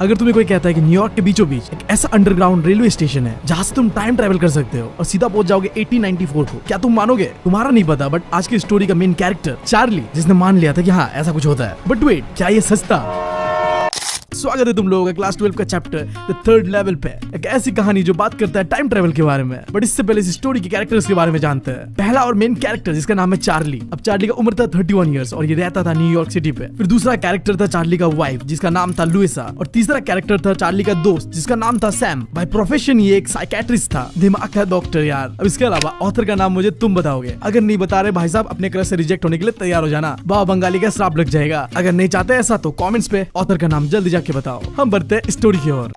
अगर तुम्हें कोई कहता है कि न्यूयॉर्क के बीचों बीच एक ऐसा अंडरग्राउंड रेलवे स्टेशन है जहाँ से तुम टाइम ट्रेवल कर सकते हो और सीधा पहुंच जाओगे 1894 को, क्या तुम मानोगे? तुम्हारा नहीं पता, बट आज की स्टोरी का मेन कैरेक्टर चार्ली, जिसने मान लिया था कि हाँ ऐसा कुछ होता है। बट वेट, क्या ये सस्ता? स्वागत है तुम लोगों का क्लास 12 का चैप्टर द थर्ड लेवल पे, एक ऐसी कहानी जो बात करता है टाइम ट्रेवल के बारे में। बट इससे पहले इस स्टोरी के कैरेक्टर्स के बारे में जानते हैं। पहला और मेन कैरेक्टर जिसका नाम है चार्ली। अब चार्ली का उम्र था 31 इयर्स और ये रहता था न्यूयॉर्क सिटी पे। फिर दूसरा कैरेक्टर था चार्ली का वाइफ जिसका नाम था लुइसा, और तीसरा कैरेक्टर था चार्ली का दोस्त जिसका नाम था सैम। बाय प्रोफेशन ये एक साइकेट्रिस्ट था, दिमाग का डॉक्टर यार। अब इसके अलावा ऑथर का नाम मुझे तुम बताओगे। अगर नहीं बता रहे भाई साहब, अपने क्रश से रिजेक्ट होने के लिए तैयार हो जाना, बाबा बंगाली का श्राप लग जाएगा। अगर नहीं चाहते ऐसा तो कमेंट्स पे ऑथर का नाम जल्दी जाके बताओ। हम बढ़ते हैं स्टोरी की ओर।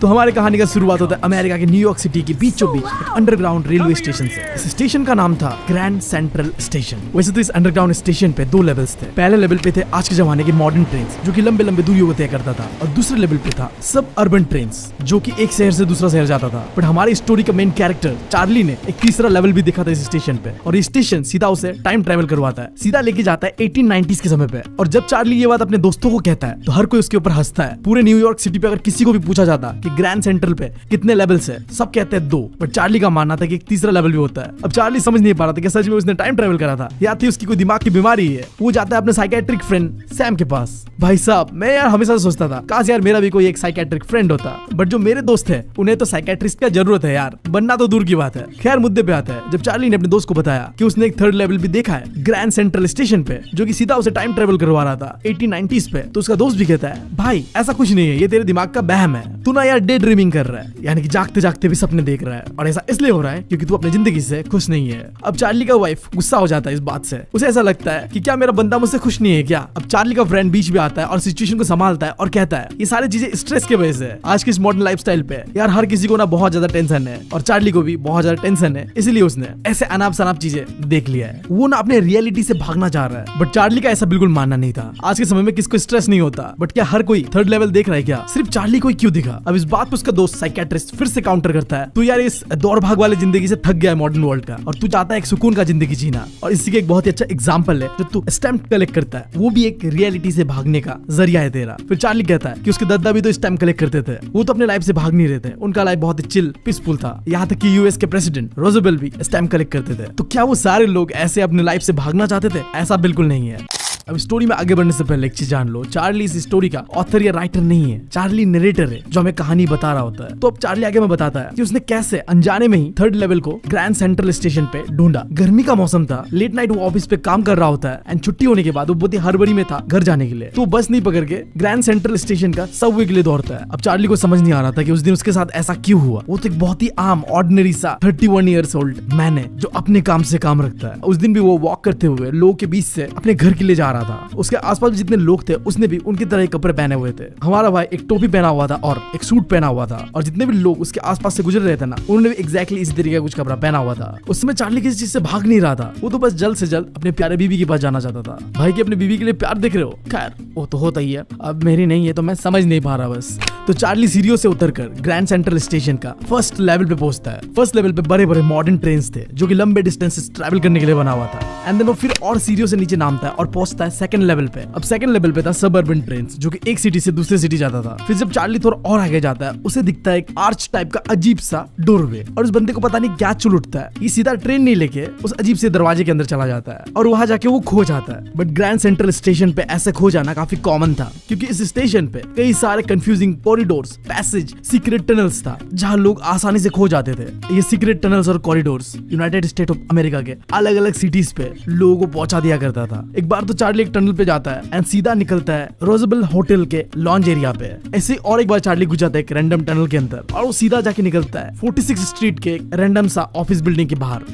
तो हमारी कहानी का शुरुआत होता है अमेरिका के न्यूयॉर्क सिटी के बीचों बीच एक अंडरग्राउंड रेलवे स्टेशन से। इस स्टेशन का नाम था ग्रैंड सेंट्रल स्टेशन। वैसे तो इस अंडरग्राउंड स्टेशन पे 2 लेवल्स थे। पहले लेवल पे थे आज के जमाने के मॉडर्न ट्रेन जो कि लंबे लंबे दूरियों को तय करता था, और दूसरे लेवल पे था सब अर्बन ट्रेन जो कि एक शहर से दूसरा शहर जाता था। बट हमारी स्टोरी का मेन कैरेक्टर चार्ली ने एक तीसरा लेवल भी देखा था इस स्टेशन पे, और ये स्टेशन सीधा उसे टाइम ट्रेवल करवाता है, सीधा लेके जाता है 1890s के समय पे। और जब चार्ली ये बात अपने दोस्तों को कहता है तो हर कोई उसके ऊपर हंसता है। पूरे न्यूयॉर्क सिटी पे अगर किसी को भी पूछा जाता कि ग्रैंड सेंट्रल पे कितने लेवल्स है, सब कहते हैं 2। बट चार्ली का मानना था कि एक तीसरा लेवल भी होता है। अब चार्ली समझ नहीं पा रहा था कि सच में उसने टाइम ट्रेवल करा था या थी उसकी कोई दिमाग की बीमारी है। वो जाता है अपने साइकेट्रिक फ्रेंड सैम के पास। भाई साहब, मैं यार हमेशा सोचता था काश यार मेरा भी कोई एक साइकेट्रिक फ्रेंड होता, बट जो मेरे दोस्त है उन्हें तो साइकेट्रिस्ट का जरूरत है यार, बनना तो दूर की बात है। खैर मुद्दे पे आता है। जब चार्ली ने अपने दोस्त को बताया कि उसने एक थर्ड लेवल भी देखा है ग्रैंड सेंट्रल स्टेशन पे, जो कि सीधा उसे टाइम ट्रेवल करवा रहा था 1890s पे, तो उसका दोस्त भी कहता है भाई ऐसा कुछ नहीं है, ये तेरे दिमाग का बहम है, तू ना यार डे ड्रीमिंग कर रहा है, यानी कि जागते जागते भी सपने देख रहा है, और ऐसा इसलिए हो रहा है क्योंकि तू अपनी जिंदगी से खुश नहीं है। अब चार्ली का वाइफ गुस्सा हो जाता है इस बात से। उसे ऐसा लगता है कि क्या मेरा बंदा मुझसे खुश नहीं है क्या? अब चार्ली का फ्रेंड बीच में आता है और सिचुएशन को संभालता है और कहता है ये सारी चीजें स्ट्रेस की वजह से। आज की इस मॉडर्न लाइफस्टाइल पे यार हर किसी को ना बहुत ज्यादा टेंशन है, और चार्ली को भी बहुत ज्यादा टेंशन है, इसलिए उसने ऐसे अनाप शनाप चीजें देख लिया है। वो ना अपने रियलिटी से भागना चाह रहा है। बट चार्ली का ऐसा बिल्कुल मानना नहीं था। आज के समय में किसको स्ट्रेस नहीं होता, बट क्या हर कोई थर्ड लेवल देख रहा है क्या? सिर्फ चार्ली को ही क्यों दिखा? अब इस बात पर उसका दोस्त साइकेट्रिस्ट फिर से काउंटर करता है, तू यार इस दौड़ भाग वाले जिंदगी से थक गया है मॉडर्न वर्ल्ड का, और तू चाहता है एक सुकून का जिंदगी जीना। और इसी का एक बहुत ही अच्छा एग्जांपल है जो तू स्टैम्प कलेक्ट करता है, वो भी एक रियलिटी से भागने का जरिया है तेरा। फिर चार्ली कहता है कि उसके दादा भी तो स्टैम्प कलेक्ट करते थे, वो तो अपने लाइफ से भाग नहीं रहे थे, उनका लाइफ बहुत ही चिल पीसफुल था। यहाँ तक कि यूएस के प्रेसिडेंट रोजवेल्ट भी स्टैम्प कलेक्ट करते थे। तो क्या वो सारे लोग ऐसे अपने लाइफ से भागना चाहते थे? ऐसा बिल्कुल नहीं है। अब स्टोरी में आगे बढ़ने से पहले एक चीज जान लो, चार्ली इस स्टोरी का ऑथर या राइटर नहीं है, चार्ली नरेटर है जो हमें कहानी बता रहा होता है। तो अब चार्ली आगे में बताता है कि उसने कैसे अनजाने में ही थर्ड लेवल को ग्रैंड सेंट्रल स्टेशन पे ढूंढा। गर्मी का मौसम था, लेट नाइट वो ऑफिस पे काम कर रहा होता है, एंड छुट्टी होने के बाद वो बहुत ही हड़बड़ी में था घर जाने के लिए, तो बस नहीं पकड़ के ग्रैंड सेंट्रल स्टेशन का सबवे के लिए दौड़ता है। अब चार्ली को समझ नहीं आ रहा था कि उस दिन उसके साथ ऐसा क्यों हुआ। वो तो एक बहुत ही आम ऑर्डिनरी सा 31 ईयर्स ओल्ड मैन है जो अपने काम से काम रखता है। उस दिन भी वो वॉक करते हुए लोगों के बीच से अपने घर के लिए जा रहा था। उसके आसपास जितने लोग थे उसने भी उनकी तरह कपड़े पहने हुए थे। हमारा भाई एक टोपी पहना हुआ था और एक सूट पहना हुआ था, और जितने भी लोग उसके आसपास से गुजर रहे थे ना, उन्होंने भी एग्जैक्टली इसी तरीके का कुछ कपड़ा पहना हुआ था। उस समय चार्ली किसी चीज से भाग नहीं रहा था, वो तो बस जल्द से जल्द अपने प्यारे बीबी के पास जाना चाहता था। भाई की अपनी बीबी के लिए प्यार देख रहे हो, खैर वो तो होता ही है, अब मेरी नहीं है तो मैं समझ नहीं पा रहा बस। तो चार्ली सीढ़ियों से उतरकर ग्रैंड सेंट्रल स्टेशन का फर्स्ट लेवल पे पहुंचता है। फर्स्ट लेवल पे बड़े बड़े मॉडर्न ट्रेन थे जो कि लंबे डिस्टेंसेस ट्रैवल करने के लिए बना हुआ था, एंड देन वो फिर और सीढ़ियों से नीचे नामता है और पहुंचता है सेकंड लेवल पे। अब सेकंड लेवल पे था सब अर्बन ट्रेन जो कि एक सिटी से दूसरे सिटी जाता था। फिर जब चार्ली थोड़ा और आगे जाता है उसे दिखता है एक आर्च टाइप का अजीब सा डोरवे, और उस बंदे को पता नहीं क्या चुल उठता है, ये सीधा ट्रेन नहीं लेके उस अजीब से दरवाजे के अंदर चला जाता है और वहां जाके वो खो जाता है। बट ग्रैंड सेंट्रल स्टेशन पे ऐसे खो जाना काफी कॉमन था, क्योंकि इस स्टेशन पे कई सारे confusing corridors, passage, secret tunnels था जहाँ लोग आसानी से खो जाते थे। ये सीक्रेट टनल्स और corridors United state of America के अलग अलग सिटीज पे लोगों को पहुंचा दिया करता था। एक बार तो चार्ली एक टनल पे जाता है एंड सीधा निकलता है रोजवेल्ट होटल के लॉन्ज एरिया पे। ऐसे और एक बार चार्ली घुस जाता है एक रैंडम टनल के अंदर और वो सीधा जाके निकलता है 46 स्ट्रीट के रैंडम सा ऑफिस बिल्डिंग के बाहर।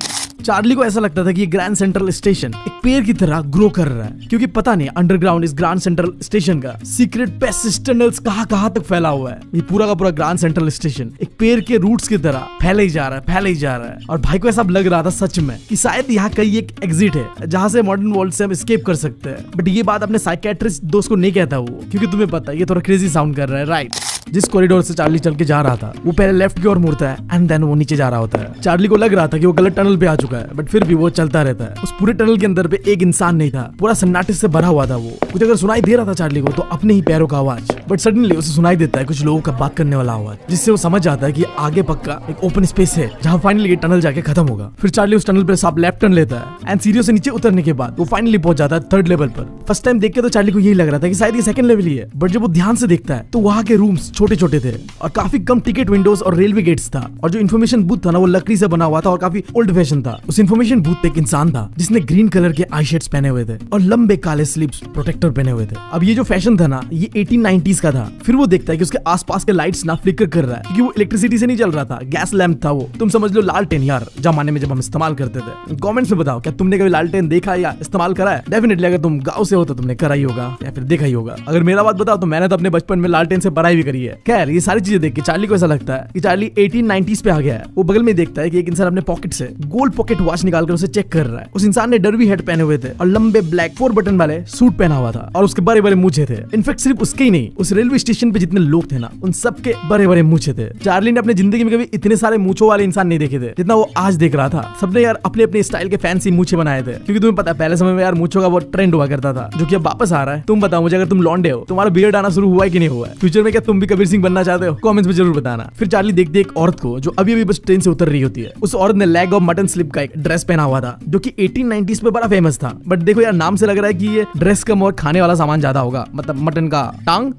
चार्ली को ऐसा लगता था कि ये ग्रैंड सेंट्रल स्टेशन एक पेड़ की तरह ग्रो कर रहा है, क्योंकि पता नहीं अंडरग्राउंड इस ग्रैंड सेंट्रल स्टेशन का सीक्रेट पैसेज टनल्स कहां तक फैला हुआ है। ये पूरा का पूरा ग्रैंड सेंट्रल स्टेशन एक पेड़ के रूट्स की तरह फैले ही जा रहा है। और भाई को ऐसा लग रहा था सच में कि शायद यहाँ कहीं एक एग्जिट है जहाँ से मॉडर्न वर्ल्ड से हम एस्केप कर सकते हैं। बट ये बात अपने साइकेट्रिस्ट दोस्त को नहीं कहता वो, क्योंकि तुम्हें पता है ये थोड़ा क्रेजी साउंड कर रहा है, राइट? जिस कॉरिडोर से चार्ली चल के जा रहा था वो पहले लेफ्ट की ओर मुड़ता है एंड देन वो नीचे जा रहा होता है। चार्ली को लग रहा था कि वो गलत टनल पे आ चुका है, बट फिर भी वो चलता रहता है। उस पूरे टनल के अंदर पे एक इंसान नहीं था, पूरा सन्नाटे से भरा हुआ था। वो कुछ अगर सुनाई दे रहा था चार्ली को तो अपने ही पैरों का आवाज, बट सडनली उसे सुनाई देता है कुछ लोगों का बात करने वाला आवाज, जिससे वो समझ जाता है कि आगे पक्का एक ओपन स्पेस है जहाँ फाइनली ये टनल जाके खत्म होगा। फिर चार्ली उस टनल पे साफ लेफ्ट टर्न लेता है एंड सीढ़ियों से नीचे उतरने के बाद वो फाइनली पहुंच जाता है 3rd लेवल पर। फर्स्ट टाइम देख के तो चार्ली को यही लग रहा था कि शायद ये 2nd लेवल ही है, बट जब वो ध्यान से देखता है तो वहाँ के रूम्स छोटे छोटे थे और काफी कम टिकट विंडोज और रेलवे गेट्स था, और जो इन्फॉर्मेशन बूथ था ना वो लकड़ी से बना हुआ था और काफी ओल्ड फैशन था। उस इन्फॉर्मेशन बूथ पे एक इंसान था जिसने ग्रीन कलर के आई शेड्स पहने हुए थे और लंबे काले स्लीव्स प्रोटेक्टर पहने हुए थे। अब ये जो फैशन था ना ये 1890s का था। फिर वो देखता है कि उसके आसपास के लाइट्स ना फ्लिकर कर रहा है, क्योंकि वो इलेक्ट्रिसिटी से नहीं चल रहा था, गैस लैंप था वो। तुम समझ लो लालटेन यार, जमाने में जब हम इस्तेमाल करते थे। कमेंट्स में बताओ क्या तुमने कभी लालटेन देखा या इस्तेमाल करा है? डेफिनेटली अगर तुम गाँव से हो तो तुमने करा ही होगा या फिर देखा ही होगा। अगर मेरा बात बताओ तो मैंने तो अपने बचपन में लालटेन से पढ़ाई भी करी है। खैर ये सारी चीजें देख के चार्ली को ऐसा लगता है कि चार्ली 1890s पे आ गया है। वो बगल में देखता है कि एक इंसान अपने पॉकेट से गोल्ड पॉकेट वॉच निकालकर उसे चेक कर रहा है। उस इंसान ने डर्बी हेड पहने हुए थे और लंबे ब्लैक 4 बटन वाले सूट पहना हुआ था और उसके बड़े बड़े मूछे थे। इनफैक्ट सिर्फ उसके ही नहीं, उस रेलवे स्टेशन पे जितने लोग थे ना उन सबके बड़े बड़े मूछे थे। चार्ली ने अपनी जिंदगी में कभी इतने सारे मूछों वाले इंसान नहीं देखे थे जितना वो आज देख रहा था। सबने यार अपने अपने स्टाइल के फैंसी मूछे बनाए थे, क्योंकि तुम्हें पता है पहले समय में यार मूछों का वो ट्रेंड हुआ करता था जो कि अब वापस आ रहा है। तुम बताओ मुझे, अगर तुम लौंडे हो तुम्हारा बियर्ड आना शुरू हुआ है कि नहीं हुआ है? फ्यूचर में क्या तुम भी कबीर सिंह बनना चाहते हो? कमेंट्स में जरूर बताना। फिर चार्ली देखते एक औरत को जो अभी अभी बस ट्रेन से उतर रही होती है। उस औरत ने लेग ऑफ मटन स्लिप का एक ड्रेस पहना हुआ था जो कि 1890s में बड़ा फेमस था। बट देखो यार नाम से लग रहा है कि ये ड्रेस कम और खाने वाला सामान ज्यादा होगा, मतलब मटन का टांग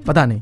पता नहीं।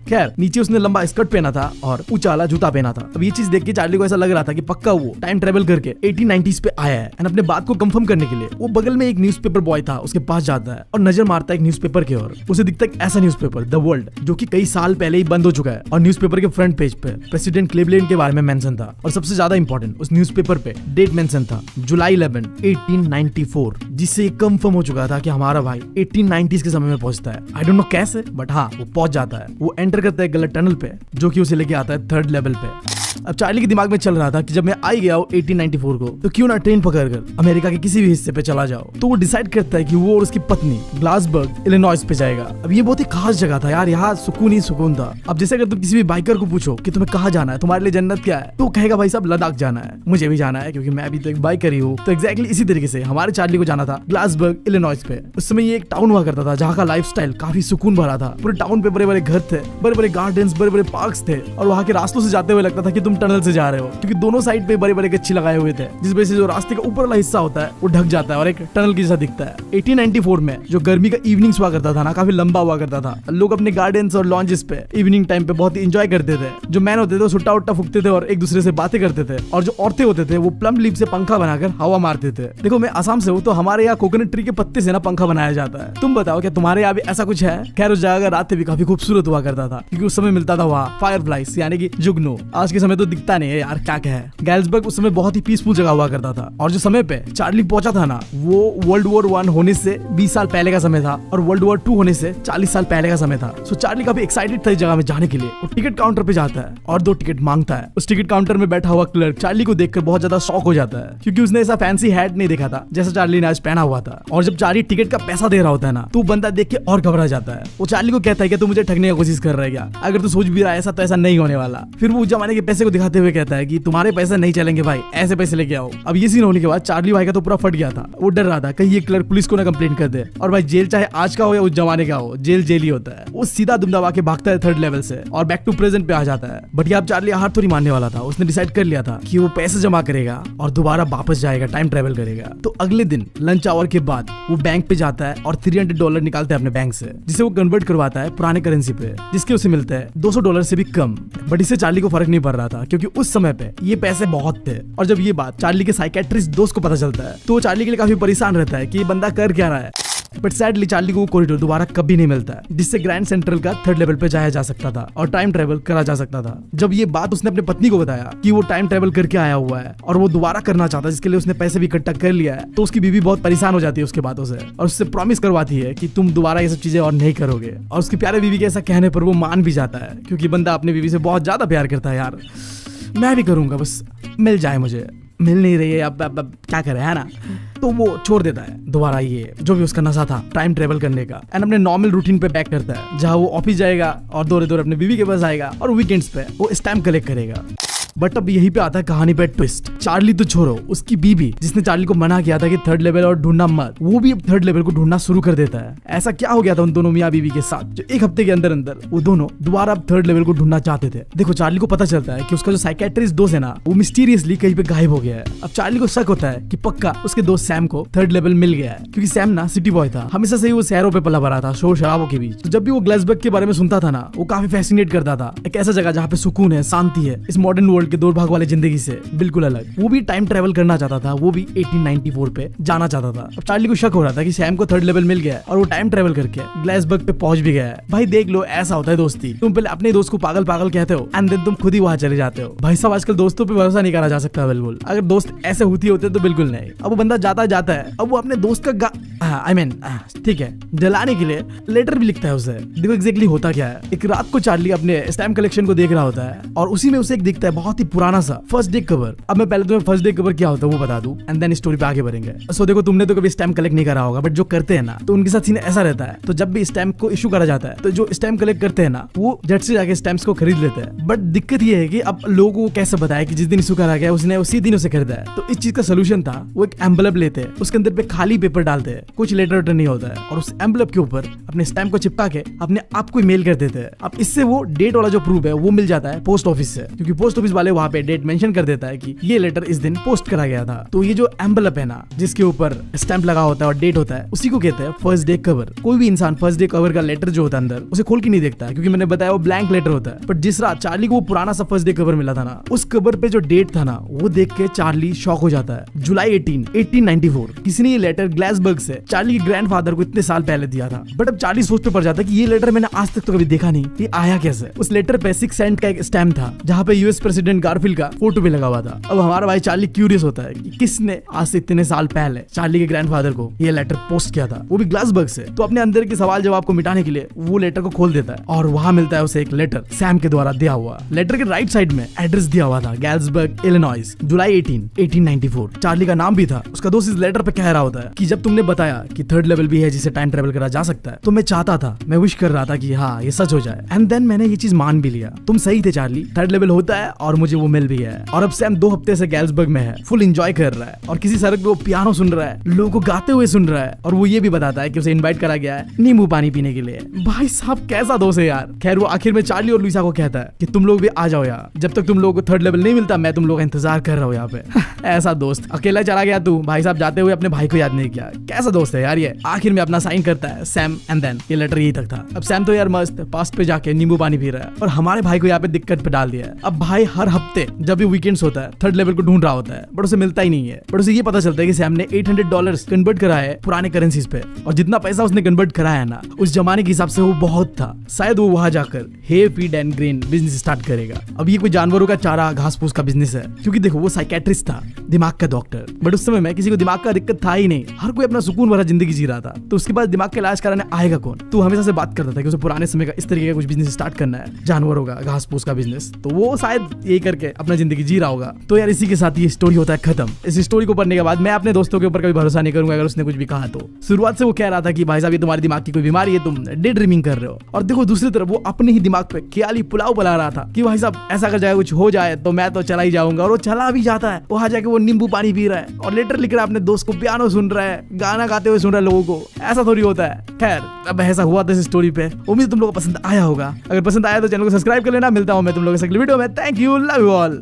खैर नीचे उसने लंबा स्कर्ट पहना था और ऊंचा वाला जूता पहना था। अब ये चीज देख के चार्ली को ऐसा लग रहा था कि पक्का वो टाइम ट्रेवल करके 1890s पे आया है। एंड अपने बात को कंफर्म करने के लिए वो बगल में एक न्यूज़पेपर बॉय था उसके पास जाता है और नजर मारता है एक न्यूज़पेपर की ओर। उसे दिखता है एक ऐसा न्यूज़पेपर द वर्ल्ड जो कि कई साल पहले ही बंद हो चुका है, और न्यूज़पेपर के फ्रंट पेज पे प्रेसिडेंट क्लीवलैंड के बारे में मेंशन था। और सबसे ज्यादा इंपॉर्टेंट उस न्यूज़पेपर पे डेट मेंशन था जुलाई 11, 1894, जिससे ये कंफर्म हो चुका था कि हमारा भाई 1890s के समय में पहुंचता है। आई डोंट नो कैसे, बट हाँ वो पहुंच जाता है। वो एंटर करता है गलत टनल पे जो कि उसे लेके आता है 3rd लेवल पे। अब चार्ली के दिमाग में चल रहा था कि जब मैं आ गया हूँ 1894 को तो क्यों ना ट्रेन पकड़कर अमेरिका के किसी भी हिस्से पे चला जाओ। तो वो डिसाइड करता है कि वो और उसकी पत्नी ग्लासबर्ग इलिनॉइस पे जाएगा। अब ये बहुत ही खास जगह था यार, यहाँ सुकून ही सुकून था। अब जैसे अगर तुम किसी भी बाइकर को पूछो कि तुम्हें कहाँ जाना है, तुम्हारे लिए जन्नत क्या है, तो कहेगा भाई साहब लद्दाख जाना है। मुझे भी जाना है क्योंकि मैं भी तो एक बाइकर ही हूँ। तो एग्जैक्टली इसी तरीके से हमारे चार्ली को जाना था ग्लासबर्ग इलिनॉइस पे। उस समय ये एक टाउन हुआ करता था जहाँ का लाइफस्टाइल काफी सुकून भरा था। पूरे टाउन पे बड़े बड़े घर थे, बड़े बड़े गार्डन्स, बड़े बड़े पार्क्स थे, और वहाँ के रास्तों से जाते हुए लगता था कि तुम टनल से जा रहे हो, क्योंकि दोनों साइड पे बड़े बड़े गच्छे लगाए हुए थे, जिस वजह से जो रास्ते का ऊपर वाला हिस्सा होता है वो ढक जाता है और एक टनल की जैसा दिखता है। 1894 में जो गर्मी का इवनिंग्स हुआ करता था ना, काफी लंबा हुआ करता था। लोग अपने गार्डन्स और लॉन्जेस पे इवनिंग टाइम पे बहुत ही एंजॉय करते थे। जो मैन होते थे वो सुट्टा उट्टा फूकते थे और एक दूसरे से बातें करते थे, और जो औरतें होते थे वो प्लम लीफ से पंखा बनाकर हवा मारते थे। देखो मैं आसाम से हूँ तो हमारे यहाँ कोकोनट ट्री के पत्ते से ना पंखा बनाया जाता है। तुम बताओ क्या तुम्हारे यहाँ भी ऐसा कुछ है? खैर उस जगह का रात भी काफी खूबसूरत हुआ करता था, क्योंकि उस समय मिलता था वहाँ फायर फ्लाइज यानी कि जुगनू। आज के समय तो दिखता नहीं है यार, क्या कहे। गैल्सबर्ग उस समय बहुत ही पीसफुल जगह हुआ करता था, और जो समय पे चार्ली पहुंचा था ना वो वर्ल्ड वॉर 1 होने से 20 साल पहले का समय था और वर्ल्ड वॉर 2 होने से 40 साल पहले का समय था। सो चार्ली काफी एक्साइटेड था इस जगह में जाने के लिए। वो टिकट काउंटर पे जाता है और 2 टिकट मांगता है। उस टिकट काउंटर में बैठा हुआ क्लर्क चार्ली को देखकर बहुत ज्यादा शॉक हो जाता है, क्योंकि उसने ऐसा फैंसी हैट नहीं देखा था जैसा चार्ली ने आज पहना हुआ था। और जब चार्ली टिकट का पैसा दे रहा होता है ना तो बंदा देख के और घबरा जाता है। वो चार्ली को कहता है कि तू मुझे ठगने की कोशिश कर रहा है क्या? अगर तू सोच भी रहा है ऐसा तो ऐसा नहीं होने वाला। फिर वो उस जमाने के पैसे को दिखाते हुए कहता है कि तुम्हारे पैसे नहीं चलेंगे भाई, ऐसे पैसे लेके आओ। अब ये सीन होने के बाद चार्ली भाई का तो पूरा फट गया था। वो डर रहा था कहीं ये क्लर्क पुलिस को ना कंप्लेंट कर दे, और भाई जेल चाहे आज का हो या उस जमाने का हो, जेल जेल ही होता है। वो सीधा दुम दबा के भागता है 3rd लेवल से और बैक टू प्रेजेंट पे आ जाता है। बट ये अब चार्ली हार तो नहीं मानने वाला था। उसने डिसाइड कर लिया था कि वो पैसे जमा करेगा और दोबारा वापस जाएगा, टाइम ट्रेवल करेगा। तो अगले दिन लंच आवर के बाद वो बैंक पे जाता है और $300 निकालता है अपने बैंक से, जिसे वो कन्वर्ट करवाता है पुराने करेंसी पे, जिसके उसे मिलता है $200 से भी कम। बट इससे चार्ली को फर्क नहीं पड़ रहा था, क्योंकि उस समय पे ये पैसे बहुत थे। और जब ये बात चार्ली के साइकेट्रिस्ट दोस्त को पता चलता है तो वो चार्ली के लिए काफी परेशान रहता है कि ये बंदा कर क्या रहा है। बट सैडली चार्ली को वो कॉरिडोर दोबारा कभी नहीं मिलता है जिससे ग्रैंड सेंट्रल का 3rd लेवल पे जाया जा सकता था और टाइम ट्रेवल करा जा सकता था। जब ये बात उसने अपनी पत्नी को बताया कि वो टाइम ट्रेवल करके आया हुआ है और वो दोबारा करना चाहता है, जिसके लिए उसने पैसे भी इकट्ठा कर लिया है, तो उसकी बीवी बहुत परेशान हो जाती है उसके बातों से और उससे प्रॉमिस करवाती है कि तुम दोबारा ये सब चीजें और नहीं करोगे। और उसके प्यारे बीवी के ऐसा कहने पर वो मान भी जाता है, क्योंकि बंदा अपनी बीवी से बहुत ज्यादा प्यार करता है। यार मैं भी करूंगा, बस मिल जाए मुझे, मिल नहीं रही है, अब क्या करे, है ना। तो वो छोड़ देता है दोबारा ये जो भी उसका नशा था टाइम ट्रेवल करने का, एंड अपने नॉर्मल रूटीन पे बैक करता है, जहाँ वो ऑफिस जाएगा और दौरे दौरे अपने बीवी के पास आएगा और वीकेंड्स पे वो स्टैम्प कलेक्ट करेगा। बट अब यहीं पे आता है कहानी पे ट्विस्ट। चार्ली तो छोड़ो, उसकी बीबी जिसने चार्ली को मना किया था कि थर्ड लेवल और ढूंढना मत, वो भी अब थर्ड लेवल को ढूंढना शुरू कर देता है। ऐसा क्या हो गया था उन दोनों मियाँ बीवी के साथ जो एक हफ्ते के अंदर अंदर वो दोनों दोबारा अब थर्ड लेवल को ढूंढना चाहते थे। देखो चार्ली को पता चलता है कि उसका जो साइकेट्रिस्ट दोस्त है ना, वो मिस्टीरियसली कहीं पे गायब हो गया है। अब चार्ली को शक होता है कि पक्का उसके दोस्त सैम को थर्ड लेवल मिल गया है, क्योंकि सैम ना सिटी बॉय था, हमेशा से ही वो शहरों पे पला भरा था शोर शराबों के बीच। तो जब भी वो ग्लासबर्ग के बारे में सुनता था ना, वो काफी फैसिनेट करता था। एक ऐसा जगह जहाँ पे सुकून है, शांति है, इस मॉडर्न वर्ल्ड के दौड़ भाग वाले जिंदगी से बिल्कुल अलग। वो भी टाइम ट्रेवल करना चाहता था, वो भी 1894 पे जाना चाहता था। अब चार्ली को शक हो रहा था कि सैम को थर्ड लेवल मिल गया है और वो टाइम ट्रेवल करके ग्लासबर्ग पे पहुंच भी गया है। भाई देख लो, ऐसा होता है दोस्ती। तुम पहले अपने दोस्त को पागल पागल कहते हो एंड देन तुम खुद ही वहां चले जाते हो। भाई साहब आजकल दोस्तों पे भरोसा नहीं करा जा सकता बिल्कुल। अगर दोस्त ऐसे होती होते तो बिल्कुल नहीं। अब वो बंदा जाता है, अब वो अपने दोस्त का ठीक है जलाने के लिए लेटर भी लिखता है उसे। देखो एग्जैक्टली होता क्या है। एक रात को चार्ली अपने स्टैम्प कलेक्शन को देख रहा होता है और उसी में उसे एक दिखता है बहुत ही पुराना सा फर्स्ट डे कवर। अब मैं पहले तुम्हें फर्स्ट डे कवर क्या होता है वो बता दूं एंड देन स्टोरी पे आगे बढ़ेंगे। सो देखो, तुमने तो कभी स्टैम्प कलेक्ट नहीं करा होगा, बट जो करते हैं ना तो उनके साथ सीन ऐसा रहता है। तो जब भी स्टैम्प को इशू करा जाता है तो जो स्टैम्प कलेक्ट करते हैं ना, वो झट से जाके स्टैम्प्स को खरीद लेते हैं। बट दिक्कत ये है कि अब लोगों को कैसे बताया कि जिस दिन इशू करा गया उसने उसी दिन उसे खरीदा है। तो इस चीज का सोल्यूशन था, वो एक एम्बलप लेते हैं, उसके अंदर पे खाली पेपर डालते हैं, कुछ लेटर वेटर नहीं होता है, और उस एम्बलप के ऊपर अपने स्टैम्प को चिपका के अपने आप को मेल कर देते हैं। अब इससे वो डेट वाला जो प्रूफ है वो मिल जाता है पोस्ट ऑफिस से, क्योंकि पोस्ट ऑफिस वाले वहाँ पे डेट मेंशन कर देता है कि ये लेटर इस दिन पोस्ट करा गया था। तो ये जो एम्बलप है ना, जिसके ऊपर स्टैम्प लगा होता है और डेट होता है, उसी को कहते हैं फर्स्ट डे कवर। कोई भी इंसान फर्स्ट डे कवर का लेटर जो होता है अंदर उसे खोल के नहीं देखता है, क्योंकि मैंने बताया वो ब्लैंक लेटर होता है। बट जिस रात चार्ली को वो पुराना सा फर्स्ट डे कवर मिला था ना, उस कवर पे जो डेट था ना, वो देख के चार्ली शॉक हो जाता है। जुलाई 1894 किसी ने ये लेटर ग्लासबर्ग से चार्ली के ग्रैंडफादर को इतने साल पहले दिया था। बट अब चार्ली सोच पे पड़ जाता है कि ये लेटर मैंने आज तक तो कभी देखा नहीं, ये आया कैसे। उस लेटर पे 6 सेंट का एक स्टैम्प था, जहाँ पे यूएस प्रेसिडेंट गारफील्ड का फोटो भी लगा हुआ था। अब हमारा भाई चार्ली क्यूरियस होता है कि किसने आज से इतने साल पहले चार्ली के ग्रैंडफादर को ये लेटर पोस्ट किया था, वो भी ग्लासबर्ग से। तो अपने अंदर के सवाल जवाब को मिटाने के लिए वो लेटर को खोल देता है और वहां मिलता है उसे एक लेटर सैम के द्वारा दिया हुआ। लेटर के राइट साइड में एड्रेस दिया हुआ था, गैल्सबर्ग इलिनॉइस, जुलाई 1894। चार्ली का नाम भी था। उसका दोस्त इस लेटर पे कह रहा होता है कि जब तुमने बताया कि थर्ड लेवल भी है जिसे टाइम ट्रेवल करा जा सकता है, तो मैं चाहता था, मैं विश कर रहा था कि हाँ ये सच हो जाए, एंड देन मैंने ये चीज मान भी लिया। तुम सही थे चार्ली, थर्ड लेवल होता है और मुझे वो मिल भी गया है। और अब सैम 2 हफ्ते से गैल्सबर्ग में है, फुल एंजॉय कर रहा है और किसी सड़क पे वो पियानो सुन रहा है, लोगों को गाते हुए सुन रहा है, और वो ये भी बताता है कि उसे इनवाइट करा गया है नींबू पानी पीने के लिए। भाई साहब कैसा दोस्त है यार। खैर वो आखिर में चार्ली और लुइसा को कहता है कि तुम लोग भी आ जाओ यार, जब तक तुम लोगों को थर्ड लेवल नहीं मिलता मैं तुम लोग का इंतजार कर रहा हूँ यहाँ पे। ऐसा दोस्त, अकेला चला गया तू, भाई साहब जाते हुए अपने भाई को याद नहीं किया। कैसा दोस्त है यार ये। आखिर में अपना साइन करता है सैम एंड देन ये लेटर यही तक था। अब सैम तो यार मस्त पास्ट पे जाके नींबू पानी पी रहा है और हमारे भाई को यहाँ पे दिक्कत पे डाल दिया है। अब भाई हर हफ्ते जब भी वीकेंड्स होता है थर्ड लेवल को ढूंढ रहा होता है, बट उसे मिलता ही नहीं है। बट उसे ये पता चलता है कि सैम ने $800 कन्वर्ट कराया है पुराने करेंसीज पे, और जितना पैसा उसने कन्वर्ट कराया है ना, उस जमाने के हिसाब से वो बहुत था। शायद वो वहां जाकर hay feed and grain business start करेगा। अब ये कोई जानवरों का चारा घास फूस का बिजनेस है, क्योंकि देखो वो साइकेट्रिस्ट था, दिमाग का डॉक्टर। बट उस समय में किसी को दिमाग का दिक्कत था ही नहीं, हर कोई अपना सुकून भरा जिंदगी जी रहा था। तो उसके बाद दिमाग का इलाज कराने आएगा कौन। तो हमेशा से बात करता था कि उसे पुराने समय का इस तरीके का कुछ बिजनेस स्टार्ट करना है, जानवरों का घास फूस का बिजनेस। तो वो शायद यही करके अपना जिंदगी जी रहा होगा। तो यार इसी के साथ ये स्टोरी होता है खत्म। इस स्टोरी को पढ़ने के बाद मैं अपने दोस्तों के ऊपर कभी भरोसा नहीं करूंगा अगर उसने कुछ भी कहा तो। शुरुआत से वो कह रहा था कि भाई साहब ये तुम्हारे दिमाग की कोई बीमारी है, तुम डे ड्रीमिंग कर रहे हो। और देखो दूसरी तरफ वो अपने ही दिमाग पे ख्याली पुलाव बना रहा था कि भाई साहब ऐसा अगर जाए कुछ हो जाए तो मैं तो चला ही जाऊंगा। और वो चला भी जाता है, वहां जाके वो नींबू पानी पी रहा है और लेटर लिख रहा है अपने दोस्त को, पियानो सुन रहा है, गाना गाते हुए सुन रहा है लोगों को। ऐसा थोड़ी होता है। खैर अब ऐसा हुआ था इस स्टोरी पे। उम्मीद तुम लोगों को पसंद आया होगा। अगर पसंद आया तो चैनल को सब्सक्राइब कर लेना। मिलता हूं मैं तुम लोगों से अगली वीडियो में। Thank you, love you all.